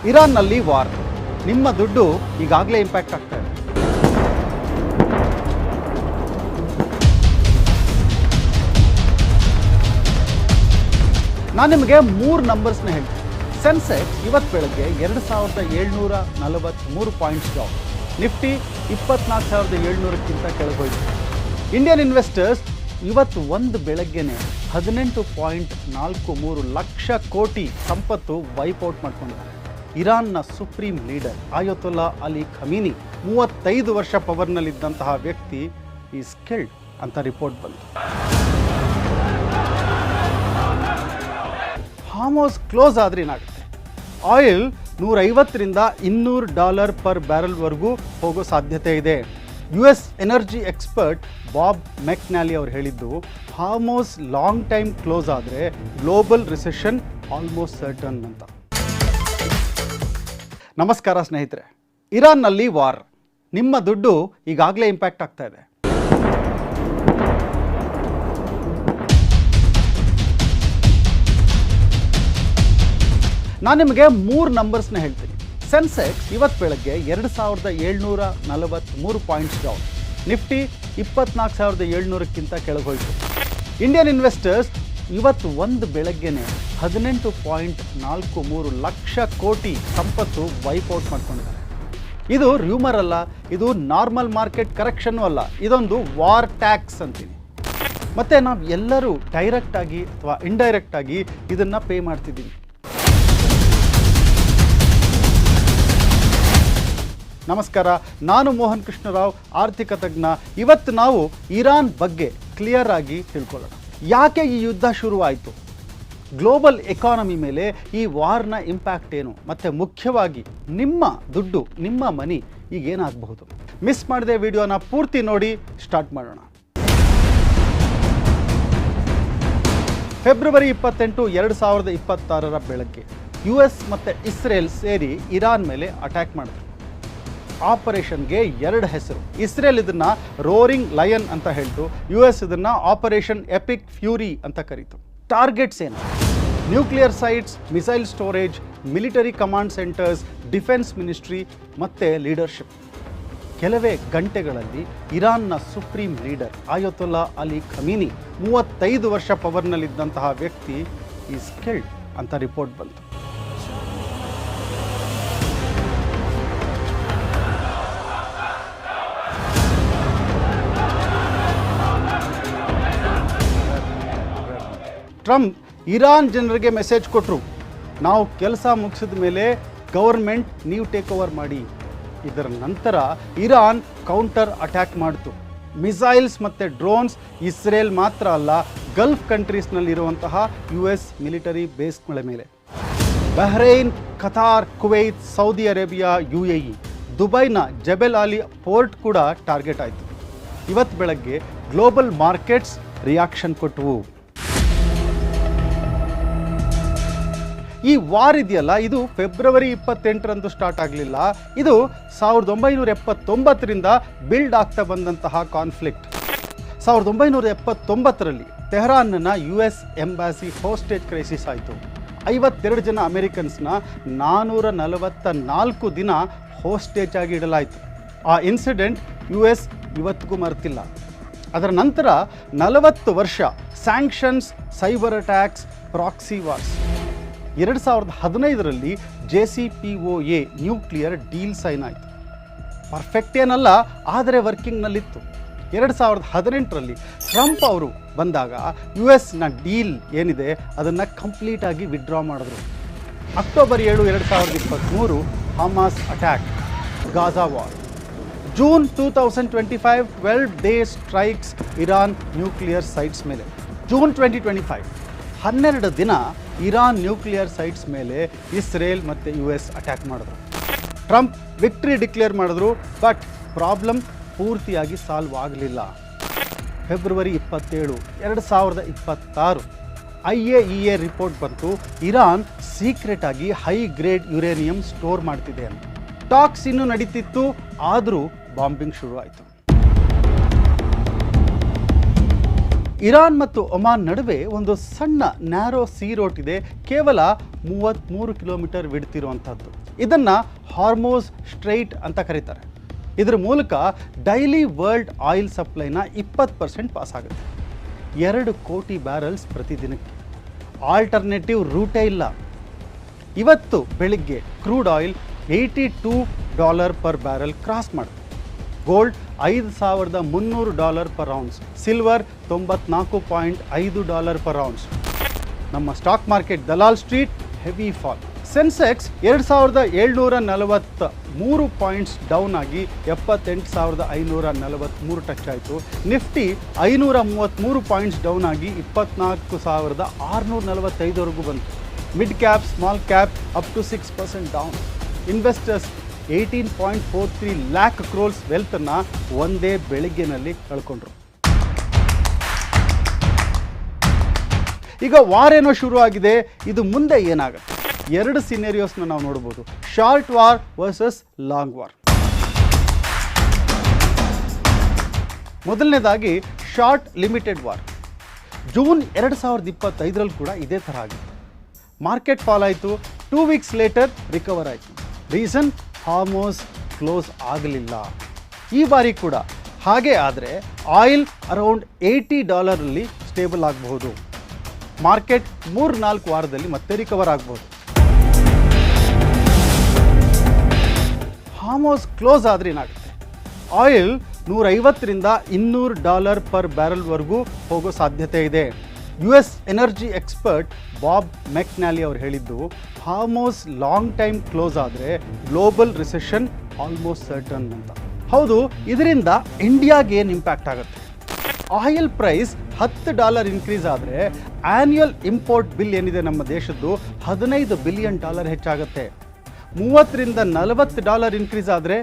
ಇರಾನ್ನಲ್ಲಿ war. ನಿಮ್ಮ ದುಡ್ಡು ಈಗಾಗಲೇ ಇಂಪ್ಯಾಕ್ಟ್ ಆಗ್ತಾ ಇದೆ. ನಾನು ನಿಮಗೆ 3 ನಂಬರ್ಸ್ನ ಹೇಳ್ತೀನಿ. ಸೆನ್ಸೆಕ್ಸ್ ಇವತ್ತು ಬೆಳಗ್ಗೆ 2743 ಪಾಯಿಂಟ್ಸ್ ಡೌನ್. ನಿಫ್ಟಿ 24,700ಕ್ಕಿಂತ ಕೆಳಗೋಯ್ತು. ಇಂಡಿಯನ್ ಇನ್ವೆಸ್ಟರ್ಸ್ ಇವತ್ತು ಒಂದು ಬೆಳಗ್ಗೆನೆ 18.43 ಲಕ್ಷ ಕೋಟಿ ಸಂಪತ್ತು ವೈಪೌಟ್ ಮಾಡ್ಕೊಂಡಿದ್ದಾರೆ. ಇರಾನ್ನ ಸುಪ್ರೀಂ ಲೀಡರ್ ಆಯತೊಲ್ಲಾ ಅಲಿ ಖಮೀನಿ 35 ವರ್ಷ ಪವರ್ನಲ್ಲಿದ್ದಂತಹ ವ್ಯಕ್ತಿ ಈಸ್ ಕಿಲ್ಡ್ ಅಂತ ರಿಪೋರ್ಟ್ ಬಂತು. ಫಾರ್ಮ್ ಹೌಸ್ ಕ್ಲೋಸ್ ಆದರೆ ಏನಾಗುತ್ತೆ? ಆಯಿಲ್ $150 ರಿಂದ $200 ಪರ್ ಬ್ಯಾರಲ್ವರೆಗೂ ಹೋಗೋ ಸಾಧ್ಯತೆ ಇದೆ. US ಎನರ್ಜಿ ಎಕ್ಸ್ಪರ್ಟ್ ಬಾಬ್ ಮೆಕ್ನಾಲಿ ಅವರು ಹೇಳಿದ್ದು, farm house long time close ಆದರೆ ಗ್ಲೋಬಲ್ ರಿಸೆಷನ್ ಆಲ್ಮೋಸ್ಟ್ ಸರ್ಟನ್ ಅಂತ. ನಮಸ್ಕಾರ ಸ್ನೇಹಿತರೆ. ಇರಾನ್ನಲ್ಲಿ ವಾರ್. ನಿಮ್ಮ ದುಡ್ಡು ಈಗಾಗಲೇ ಇಂಪ್ಯಾಕ್ಟ್ ಆಗ್ತಾ ಇದೆ. ನಾನು ನಿಮಗೆ 3 ನಂಬರ್ಸ್ನ ಹೇಳ್ತೀನಿ. ಸೆನ್ಸೆಕ್ಸ್ ಇವತ್ತು ಬೆಳಗ್ಗೆ 2743 ಪಾಯಿಂಟ್ಸ್ ಡೌನ್. ನಿಫ್ಟಿ 24,700ಕ್ಕಿಂತ ಕೆಳಗೋಯ್ತು. ಇಂಡಿಯನ್ ಇನ್ವೆಸ್ಟರ್ಸ್ ಇವತ್ತು ಒಂದು ಬೆಳಗ್ಗೆನೆ 18.43 ಲಕ್ಷ ಕೋಟಿ ಸಂಪತ್ತು ವೈಪೌಟ್ ಮಾಡ್ಕೊಂಡಿದ್ದಾರೆ. ಇದು ರ್ಯೂಮರ್ ಅಲ್ಲ, ಇದು ನಾರ್ಮಲ್ ಮಾರ್ಕೆಟ್ ಕರೆಕ್ಷನ್ನು ಅಲ್ಲ, ಇದೊಂದು ವಾರ್ ಟ್ಯಾಕ್ಸ್ ಅಂತೀನಿ. ಮತ್ತು ನಾವು ಎಲ್ಲರೂ ಡೈರೆಕ್ಟಾಗಿ ಅಥವಾ ಇಂಡೈರೆಕ್ಟಾಗಿ ಇದನ್ನು ಪೇ ಮಾಡ್ತಿದ್ದೀವಿ. ನಮಸ್ಕಾರ, ನಾನು ಮೋಹನ್ ಕೃಷ್ಣರಾವ್, ಆರ್ಥಿಕ ತಜ್ಞ. ಇವತ್ತು ನಾವು ಇರಾನ್ ಬಗ್ಗೆ ಕ್ಲಿಯರ್ ಆಗಿ ತಿಳ್ಕೊಳ್ಳೋಣ. ಯಾಕೆ ಈ ಯುದ್ಧ ಶುರುವಾಯಿತು, ಗ್ಲೋಬಲ್ ಎಕಾನಮಿ ಮೇಲೆ ಈ ವಾರ್ನ ಇಂಪ್ಯಾಕ್ಟ್ ಏನು, ಮತ್ತು ಮುಖ್ಯವಾಗಿ ನಿಮ್ಮ ದುಡ್ಡು, ನಿಮ್ಮ ಮನಿ ಈಗೇನಾಗಬಹುದು. ಮಿಸ್ ಮಾಡದೆ ವಿಡಿಯೋನ ಪೂರ್ತಿ ನೋಡಿ. ಸ್ಟಾರ್ಟ್ ಮಾಡೋಣ. ಫೆಬ್ರವರಿ 28, 2026 ಬೆಳಗ್ಗೆ US ಮತ್ತು ಇಸ್ರೇಲ್ ಸೇರಿ ಇರಾನ್ ಮೇಲೆ ಅಟ್ಯಾಕ್ ಮಾಡಿದ್ರು. ಆಪರೇಷನ್ಗೆ 2 ಹೆಸರು. ಇಸ್ರೇಲ್ ಇದನ್ನು ರೋರಿಂಗ್ ಲಯನ್ ಅಂತ ಹೇಳ್ತು, US ಇದನ್ನು ಆಪರೇಷನ್ ಎಪಿಕ್ ಫ್ಯೂರಿ ಅಂತ ಕರೀತು. ಟಾರ್ಗೆಟ್ಸ್ ಏನು? Nuclear sites, missile storage, military command centres, defence ministry ಮತ್ತು ಲೀಡರ್ಶಿಪ್. ಕೆಲವೇ ಗಂಟೆಗಳಲ್ಲಿ ಇರಾನ್ನ ಸುಪ್ರೀಂ ಲೀಡರ್ ಆಯತೊಲ್ಲಾ ಅಲಿ ಖಮೀನಿ 35 ವರ್ಷ ಪವರ್ನಲ್ಲಿದ್ದಂತಹ ವ್ಯಕ್ತಿ ಈಸ್ ಕಿಲ್ಡ್ ಅಂತ ರಿಪೋರ್ಟ್ ಬಂತು. ಟ್ರಂಪ್ ಇರಾನ್ ಜನರಿಗೆ ಮೆಸೇಜ್ ಕೊಟ್ಟರು, ನಾವು ಕೆಲಸ ಮುಗಿಸಿದ ಮೇಲೆ ಗವರ್ಮೆಂಟ್ ನೀವು ಟೇಕ್ ಓವರ್ ಮಾಡಿ. ಇದರ ನಂತರ ಇರಾನ್ ಕೌಂಟರ್ ಅಟ್ಯಾಕ್ ಮಾಡಿತು. ಮಿಸೈಲ್ಸ್ ಮತ್ತು ಡ್ರೋನ್ಸ್ ಇಸ್ರೇಲ್ ಮಾತ್ರ ಅಲ್ಲ, ಗಲ್ಫ್ ಕಂಟ್ರೀಸ್ನಲ್ಲಿರುವಂತಹ US ಮಿಲಿಟರಿ ಬೇಸ್ಗಳ ಮೇಲೆ. Bahrain, Qatar, Kuwait, Saudi Arabia, UAE, ದುಬೈನ ಜಬೆಲ್ ಆಲಿ ಪೋರ್ಟ್ ಕೂಡ ಟಾರ್ಗೆಟ್ ಆಯಿತು. ಇವತ್ತು ಬೆಳಗ್ಗೆ ಗ್ಲೋಬಲ್ ಮಾರ್ಕೆಟ್ಸ್ ರಿಯಾಕ್ಷನ್ ಕೊಟ್ಟವು. ಈ ವಾರ್ ಇದೆಯಲ್ಲ, ಇದು ಫೆಬ್ರವರಿ 28ರಂದು ಸ್ಟಾರ್ಟ್ ಆಗಲಿಲ್ಲ. ಇದು 1979ರಿಂದ ಬಿಲ್ಡ್ ಆಗ್ತಾ ಬಂದಂತಹ ಕಾನ್ಫ್ಲಿಕ್ಟ್. 1979ರಲ್ಲಿ ತೆಹರಾನ್ನ US ಎಂಬಾಸಿ ಹೋಸ್ಟೇಜ್ ಕ್ರೈಸಿಸ್ ಆಯಿತು. 52 ಜನ ಅಮೆರಿಕನ್ಸ್ನ 444 ದಿನ ಹೋಸ್ಟೇಜ್ ಆಗಿ ಇಡಲಾಯಿತು. ಆ ಇನ್ಸಿಡೆಂಟ್ US ಇವತ್ತಿಗೂ ಮರೆತಿಲ್ಲ. ಅದರ ನಂತರ 40 ವರ್ಷ sanctions, cyber attacks, proxy wars. 2015ರಲ್ಲಿ JCPOA ನ್ಯೂಕ್ಲಿಯರ್ ಡೀಲ್ ಸೈನ್ ಆಯಿತು. ಪರ್ಫೆಕ್ಟ್ ಏನಲ್ಲ, ಆದರೆ ವರ್ಕಿಂಗ್ನಲ್ಲಿತ್ತು. 2018ರಲ್ಲಿ ಟ್ರಂಪ್ ಅವರು ಬಂದಾಗ US ಡೀಲ್ ಏನಿದೆ ಅದನ್ನು ಕಂಪ್ಲೀಟಾಗಿ ವಿಡ್ರಾ ಮಾಡಿದ್ರು. October 7, 2023 Hamas attack, Gaza war. June 2025 12 days strikes Iran nuclear sites ಮೇಲೆ. ಜೂನ್ 2025 12 ದಿನ ಇರಾನ್ ನ್ಯೂಕ್ಲಿಯರ್ ಸೈಟ್ಸ್ ಮೇಲೆ ಇಸ್ರೇಲ್ ಮತ್ತು US ಅಟ್ಯಾಕ್ ಮಾಡಿದ್ರು. ಟ್ರಂಪ್ ವಿಕ್ಟ್ರಿ ಡಿಕ್ಲೇರ್ ಮಾಡಿದ್ರು, ಬಟ್ ಪ್ರಾಬ್ಲಮ್ ಪೂರ್ತಿಯಾಗಿ ಸಾಲ್ವ್ ಆಗಲಿಲ್ಲ. ಫೆಬ್ರವರಿ 27, 2026 IAEA ರಿಪೋರ್ಟ್ ಬಂತು, ಇರಾನ್ ಸೀಕ್ರೆಟ್ ಆಗಿ ಹೈ ಗ್ರೇಡ್ ಯುರೇನಿಯಂ ಸ್ಟೋರ್ ಮಾಡ್ತಿದೆ ಅಂತ. ಟಾಕ್ಸ್ ಇನ್ನೂ ನಡೀತಿತ್ತು, ಆದರೂ ಬಾಂಬಿಂಗ್ ಶುರು ಆಯಿತು. ಇರಾನ್ ಮತ್ತು ಒಮಾನ್ ನಡುವೆ ಒಂದು ಸಣ್ಣ ನ್ಯಾರೋ ಸೀ ರೋಟ್ ಇದೆ, ಕೇವಲ 33 ಕಿಲೋಮೀಟರ್ ವಿಡ್ತಿರುವಂಥದ್ದು. ಇದನ್ನು ಹಾರ್ಮೋಸ್ ಸ್ಟ್ರೈಟ್ ಅಂತ ಕರೀತಾರೆ. ಇದರ ಮೂಲಕ ಡೈಲಿ ವರ್ಲ್ಡ್ ಆಯಿಲ್ ಸಪ್ಲೈನ 20% ಪಾಸ್ ಆಗುತ್ತೆ. 2 ಕೋಟಿ ಬ್ಯಾರಲ್ಸ್ ಪ್ರತಿದಿನಕ್ಕೆ. ಆಲ್ಟರ್ನೇಟಿವ್ ರೂಟೇ ಇಲ್ಲ. ಇವತ್ತು ಬೆಳಿಗ್ಗೆ crude oil $82 per barrel cross ಮಾಡುತ್ತೆ. Gold $5,300 per ounce, silver $94.5 per ounce. ನಮ್ಮ stock market Dalal street heavy fall. Sensex 2,743 points down ಆಗಿ 78,543 ಟಚ್ ಆಯಿತು. ನಿಫ್ಟಿ 533 ಪಾಯಿಂಟ್ಸ್ ಡೌನ್ ಆಗಿ 24,645ವರೆಗೂ ಬಂತು. Mid cap, small cap up to 6% down. Investors 18.43 lakh crores ವೆಲ್ತನ್ನು ಒಂದೇ ಬೆಳಿಗ್ಗೆನಲ್ಲಿ ಕಳ್ಕೊಂಡ್ರು. ಈಗ ವಾರ್ ಏನೋ ಶುರು ಆಗಿದೆ. ಇದು ಮುಂದೆ ಏನಾಗುತ್ತೆ? 2 ಸಿನೆರಿಯೋಸ್ನ ನಾವು ನೋಡ್ಬೋದು. Short war versus long war. ಮೊದಲನೇದಾಗಿ ಶಾರ್ಟ್ ಲಿಮಿಟೆಡ್ ವಾರ್. ಜೂನ್ 2025ರಲ್ಲಿ ಕೂಡ ಇದೇ ಥರ ಆಗಿತ್ತು. ಮಾರ್ಕೆಟ್ ಫಾಲ್ ಆಯಿತು. 2 ವೀಕ್ಸ್ ಲೇಟರ್ ರಿಕವರ್ ಆಯಿತು. ರೀಸನ್, ಹಾರ್ಮೋಸ್ ಕ್ಲೋಸ್ ಆಗಲಿಲ್ಲ. ಈ ಬಾರಿ ಕೂಡ ಹಾಗೆ ಆದರೆ ಆಯಿಲ್ ಅರೌಂಡ್ $80 ಸ್ಟೇಬಲ್ ಆಗಬಹುದು. ಮಾರ್ಕೆಟ್ 3-4 ವಾರದಲ್ಲಿ ಮತ್ತೆ ರಿಕವರ್ ಆಗಬಹುದು. ಹಾರ್ಮೋಸ್ ಕ್ಲೋಸ್ ಆದರೆ ಏನಾಗುತ್ತೆ? ಆಯಿಲ್ $150ರಿಂದ $200 ಪರ್ ಬ್ಯಾರಲ್ವರೆಗೂ ಹೋಗೋ ಸಾಧ್ಯತೆ ಇದೆ. US ಎನರ್ಜಿ ಎಕ್ಸ್ಪರ್ಟ್ ಬಾಬ್ ಮೆಕ್ನಾಲಿ ಅವರು ಹೇಳಿದ್ದು, ಹಾರ್ಮೋಸ್ ಲಾಂಗ್ ಟೈಮ್ ಕ್ಲೋಸ್ ಆದರೆ ಗ್ಲೋಬಲ್ ರಿಸೆಷನ್ ಆಲ್ಮೋಸ್ಟ್ ಸರ್ಟನ್ ಅಂತ. ಹೌದು, ಇದರಿಂದ ಇಂಡಿಯಾಗೆ ಏನು ಇಂಪ್ಯಾಕ್ಟ್ ಆಗುತ್ತೆ? ಆಯಿಲ್ ಪ್ರೈಸ್ $10 ಇನ್ಕ್ರೀಸ್ ಆದರೆ ಆ್ಯನ್ಯುಯಲ್ ಇಂಪೋರ್ಟ್ ಬಿಲ್ ಏನಿದೆ ನಮ್ಮ ದೇಶದ್ದು $15 ಬಿಲಿಯನ್ ಹೆಚ್ಚಾಗುತ್ತೆ. $30ರಿಂದ $40 ಇನ್ಕ್ರೀಸ್ ಆದರೆ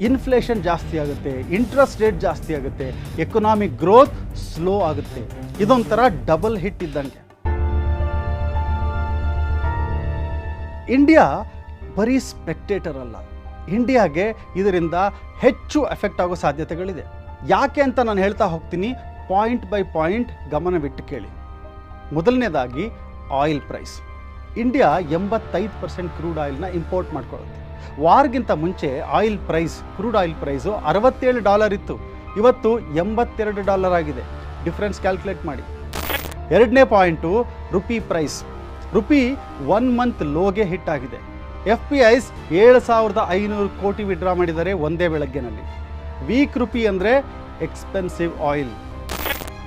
ಇನ್ಫ್ಲೇಷನ್ ಜಾಸ್ತಿ ಆಗುತ್ತೆ, ಇಂಟ್ರೆಸ್ಟ್ ರೇಟ್ ಜಾಸ್ತಿ ಆಗುತ್ತೆ, ಎಕನಾಮಿಕ್ ಗ್ರೋತ್ ಸ್ಲೋ ಆಗುತ್ತೆ. ಇದೊಂಥರ ಡಬಲ್ ಹಿಟ್ ಇದ್ದಂಗೆ. ಇಂಡಿಯಾ ಬರೀ ಸ್ಪೆಕ್ಟೇಟರ್ ಅಲ್ಲ. ಇಂಡಿಯಾಗೆ ಇದರಿಂದ ಹೆಚ್ಚು ಎಫೆಕ್ಟ್ ಆಗೋ ಸಾಧ್ಯತೆಗಳಿದೆ. ಯಾಕೆ ಅಂತ ನಾನು ಹೇಳ್ತಾ ಹೋಗ್ತೀನಿ. ಪಾಯಿಂಟ್ ಬೈ ಪಾಯಿಂಟ್ ಗಮನವಿಟ್ಟು ಕೇಳಿ. ಮೊದಲನೇದಾಗಿ ಆಯಿಲ್ ಪ್ರೈಸ್. ಇಂಡಿಯಾ 85% ಕ್ರೂಡ್ ಆಯಿಲ್ನ ಇಂಪೋರ್ಟ್ ಮಾಡ್ಕೊಳ್ಳುತ್ತೆ. ವಾರ್ಗಿಂತ ಮುಂಚೆ oil price, crude oil price $67 ಇತ್ತು. ಇವತ್ತು $82 ಆಗಿದೆ. ಡಿಫ್ರೆನ್ಸ್ ಕ್ಯಾಲ್ಕುಲೇಟ್ ಮಾಡಿ. ಎರಡನೇ point rupee price. Rupee 1 month low hit ಆಗಿದೆ. FPIs 7,500 ಕೋಟಿ ವಿಡ್ರಾ ಮಾಡಿದ್ದಾರೆ ಒಂದೇ ಬೆಳಗ್ಗೆನಲ್ಲಿ. ವೀಕ್ ರುಪಿ ಅಂದರೆ ಎಕ್ಸ್ಪೆನ್ಸಿವ್ ಆಯಿಲ್.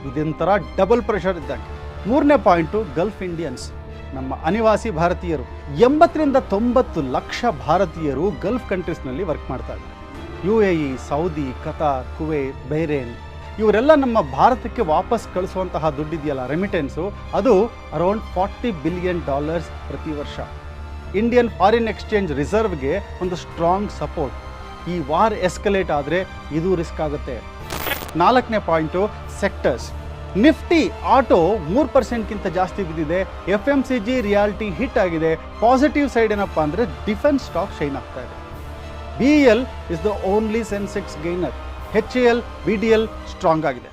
ಇದೊಂಥರ ಡಬಲ್ ಪ್ರೆಷರ್ ಇದ್ದಂಗೆ. ಮೂರನೇ ಪಾಯಿಂಟು ಗಲ್ಫ್ ಇಂಡಿಯನ್ಸ್, ನಮ್ಮ ಅನಿವಾಸಿ ಭಾರತೀಯರು. 80ರಿಂದ 90 ಲಕ್ಷ ಭಾರತೀಯರು ಗಲ್ಫ್ ಕಂಟ್ರೀಸ್ನಲ್ಲಿ ವರ್ಕ್ ಮಾಡ್ತಾ ಇದ್ದಾರೆ. UAE, Saudi, Qatar, Kuwait, Bahrain ಇವರೆಲ್ಲ ನಮ್ಮ ಭಾರತಕ್ಕೆ ವಾಪಸ್ ಕಳಿಸುವಂತಹ ದುಡ್ಡಿದೆಯಲ್ಲ, ರೆಮಿಟೆನ್ಸು, ಅದು ಅರೌಂಡ್ $40 ಬಿಲಿಯನ್ ಪ್ರತಿ ವರ್ಷ. ಇಂಡಿಯನ್ ಫಾರಿನ್ ಎಕ್ಸ್ಚೇಂಜ್ ರಿಸರ್ವ್ಗೆ ಒಂದು ಸ್ಟ್ರಾಂಗ್ ಸಪೋರ್ಟ್. ಈ ವಾರ್ ಎಸ್ಕಲೇಟ್ ಆದರೆ ಇದು ರಿಸ್ಕ್ ಆಗುತ್ತೆ. ನಾಲ್ಕನೇ ಪಾಯಿಂಟು ಸೆಕ್ಟರ್ಸ್. ನಿಫ್ಟಿ ಆಟೋ 3%ಗಿಂತ ಜಾಸ್ತಿ ಬಿದ್ದಿದೆ. FMCG ರಿಯಾಲಿಟಿ ಹಿಟ್ ಆಗಿದೆ. ಪಾಸಿಟಿವ್ ಸೈಡ್ ಏನಪ್ಪ ಅಂದರೆ ಡಿಫೆನ್ಸ್ ಸ್ಟಾಕ್ ಶೈನ್ ಆಗ್ತಾ ಇದೆ. BEL is the only Sensex gainer. HAL, BDL strong ಆಗಿದೆ.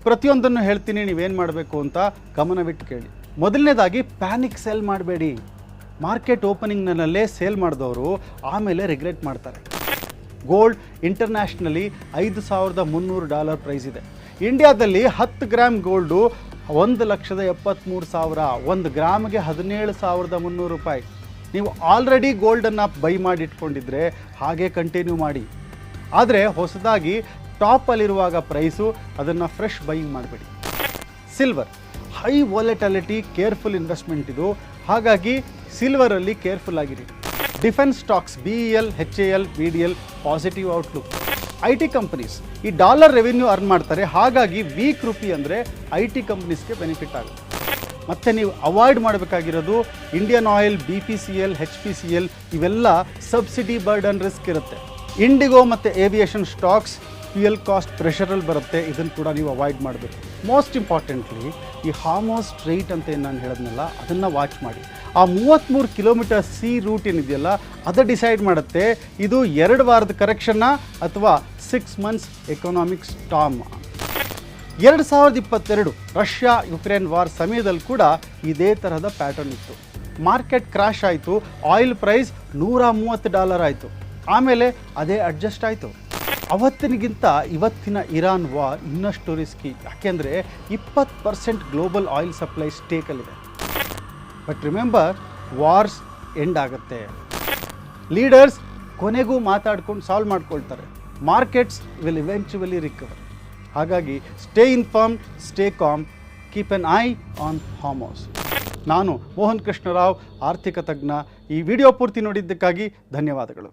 ಪ್ರತಿಯೊಂದನ್ನು ಹೇಳ್ತೀನಿ, ನೀವೇನು ಮಾಡಬೇಕು ಅಂತ ಗಮನವಿಟ್ಟು ಕೇಳಿ. ಮೊದಲನೇದಾಗಿ ಪ್ಯಾನಿಕ್ ಸೆಲ್ ಮಾಡಬೇಡಿ. ಮಾರ್ಕೆಟ್ ಓಪನಿಂಗ್ನಲ್ಲೇ ಸೇಲ್ ಮಾಡಿದವರು ಆಮೇಲೆ ರಿಗ್ರೆಟ್ ಮಾಡ್ತಾರೆ. ಗೋಲ್ಡ್ ಇಂಟರ್ನ್ಯಾಷನಲಿ $5,300 ಪ್ರೈಸ್ ಇದೆ. ಇಂಡಿಯಾದಲ್ಲಿ 10 ಗ್ರಾಮ್ ಗೋಲ್ಡು 1,73,000, 1 ಗ್ರಾಮ್ಗೆ $17,300. ನೀವು ಆಲ್ರೆಡಿ ಗೋಲ್ಡನ್ನು ಬೈ ಮಾಡಿ ಇಟ್ಕೊಂಡಿದ್ರೆ ಹಾಗೆ ಕಂಟಿನ್ಯೂ ಮಾಡಿ. ಆದರೆ ಹೊಸದಾಗಿ ಟಾಪಲ್ಲಿರುವಾಗ ಪ್ರೈಸು ಅದನ್ನು ಫ್ರೆಶ್ ಬೈಯಿಂಗ್ ಮಾಡಬೇಡಿ. Silver high volatility careful investment ಇದು, ಹಾಗಾಗಿ ಸಿಲ್ವರಲ್ಲಿ ಕೇರ್ಫುಲ್ ಆಗಿರಿ. Defence stocks BEL, HAL, BDL positive outlook. IT companies ಈ ಡಾಲರ್ ರೆವಿನ್ಯೂ ಅರ್ನ್ ಮಾಡ್ತಾರೆ, ಹಾಗಾಗಿ ವೀಕ್ ರುಪಿ ಅಂದರೆ IT ಕಂಪ್ನೀಸ್ಗೆ ಬೆನಿಫಿಟ್ ಆಗುತ್ತೆ. ಮತ್ತು ನೀವು ಅವಾಯ್ಡ್ ಮಾಡಬೇಕಾಗಿರೋದು ಇಂಡಿಯನ್ ಆಯಿಲ್, BPCL, HPCL ಇವೆಲ್ಲ ಸಬ್ಸಿಡಿ ಬರ್ಡನ್ ರಿಸ್ಕ್ ಇರುತ್ತೆ. ಇಂಡಿಗೋ ಮತ್ತು ಏವಿಯೇಷನ್ ಸ್ಟಾಕ್ಸ್ ಫ್ಯೂಯಲ್ ಕಾಸ್ಟ್ ಪ್ರೆಷರಲ್ಲಿ ಬರುತ್ತೆ, ಇದನ್ನು ಕೂಡ ನೀವು ಅವಾಯ್ಡ್ ಮಾಡಬೇಕು. ಮೋಸ್ಟ್ ಇಂಪಾರ್ಟೆಂಟ್ಲಿ ಈ ಹಾರ್ಮೋಸ್ ಸ್ಟ್ರೈಟ್ ಅಂತ ಏನು ನಾನು ಹೇಳಿದ್ನಲ್ಲ, ಅದನ್ನು ವಾಚ್ ಮಾಡಿ. ಆ 33 ಕಿಲೋಮೀಟರ್ ಸಿ ರೂಟ್ ಏನಿದೆಯಲ್ಲ ಅದು ಡಿಸೈಡ್ ಮಾಡುತ್ತೆ ಇದು 2 ವಾರದ ಕರೆಕ್ಷನ್ನ ಅಥವಾ 6 months economic storm. 2022 Russia Ukraine war ಸಮಯದಲ್ಲಿ ಕೂಡ ಇದೇ ತರಹದ ಪ್ಯಾಟರ್ನ್ ಇತ್ತು. ಮಾರ್ಕೆಟ್ ಕ್ರಾಶ್ ಆಯಿತು, ಆಯಿಲ್ ಪ್ರೈಸ್ $130 ಆಯಿತು. ಆಮೇಲೆ ಅದೇ ಅಡ್ಜಸ್ಟ್ ಆಯಿತು. ಅವತ್ತಿನಗಿಂತ ಇವತ್ತಿನ ಇರಾನ್ ವಾರ್ ಇನ್ನಷ್ಟು ರಿಸ್ಕಿ, ಯಾಕೆಂದರೆ 20% ಗ್ಲೋಬಲ್ ಆಯಿಲ್ ಸಪ್ಲೈ ಸ್ಟೇಕಲ್ಲಿದೆ. ಬಟ್ ರಿಮೆಂಬರ್, ವಾರ್ಸ್ ಎಂಡ್ ಆಗುತ್ತೆ, ಲೀಡರ್ಸ್ ಕೊನೆಗೂ ಮಾತಾಡ್ಕೊಂಡು ಸಾಲ್ವ್ ಮಾಡ್ಕೊಳ್ತಾರೆ, ಮಾರ್ಕೆಟ್ಸ್ ವಿಲ್ ಇವೆಂಚುವಲಿ ರಿಕವರ್. ಹಾಗಾಗಿ stay inform, stay calm, keep an eye on Hormuz. ನಾನು ಮೋಹನ್ ಕೃಷ್ಣರಾವ್, ಆರ್ಥಿಕ ತಜ್ಞ. ಈ ವಿಡಿಯೋ ಪೂರ್ತಿ ನೋಡಿದ್ದಕ್ಕಾಗಿ ಧನ್ಯವಾದಗಳು.